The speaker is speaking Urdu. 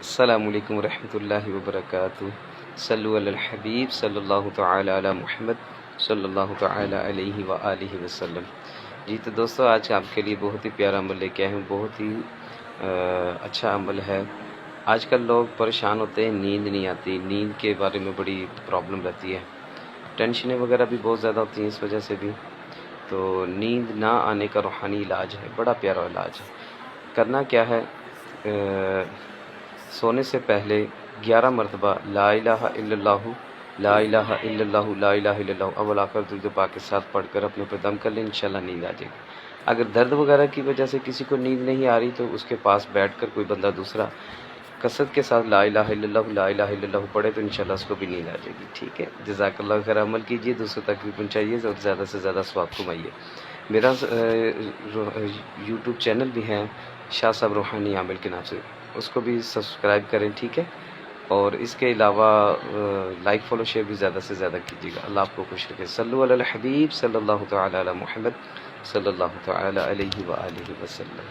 السلام علیکم ورحمۃ اللہ وبرکاتہ۔ صلو علی الحبیب صلی اللہ تعالی علی محمد صلی اللہ تعالی علیہ وآلہ وسلم۔ جی تو دوستو، آج آپ کے لیے بہت ہی پیارا عمل لے کے آئے ہوں، بہت ہی اچھا عمل ہے۔ آج کل لوگ پریشان ہوتے ہیں، نیند نہیں آتی، نیند کے بارے میں بڑی پرابلم رہتی ہے، ٹینشنیں وغیرہ بھی بہت زیادہ ہوتی ہیں اس وجہ سے بھی۔ تو نیند نہ آنے کا روحانی علاج ہے، بڑا پیارا علاج ہے۔ کرنا کیا ہے، سونے سے پہلے 11 مرتبہ لا الہ الا اللہ لا الہ الا اللہ لا الہ الا اللہ اول آخر درود پاک کے ساتھ پڑھ کر اپنے پر دم کر لیں، انشاءاللہ نیند آ جائے گی۔ اگر درد وغیرہ کی وجہ سے کسی کو نیند نہیں آ رہی تو اس کے پاس بیٹھ کر کوئی بندہ دوسرا کثرت کے ساتھ لا الہ الا اللہ لا الہ الا اللہ پڑھے تو انشاءاللہ اس کو بھی نیند آ جائے گی۔ ٹھیک ہے، جزاک اللہ خیر، عمل کیجیے، دوسروں تک بھی پہنچائیے اور زیادہ سے زیادہ ثواب کمائیے۔ میرا یوٹیوب چینل بھی ہے شاہ صاحب روحانی عامل کے نام سے، اس کو بھی سبسکرائب کریں، ٹھیک ہے۔ اور اس کے علاوہ لائک فالو شیئر بھی زیادہ سے زیادہ کیجیے گا۔ اللہ آپ کو خوش رکھے۔ صلو علی الحبیب صلی اللہ تعالی علی محمد صلی اللہ تعالی علیہ وآلہ وسلم۔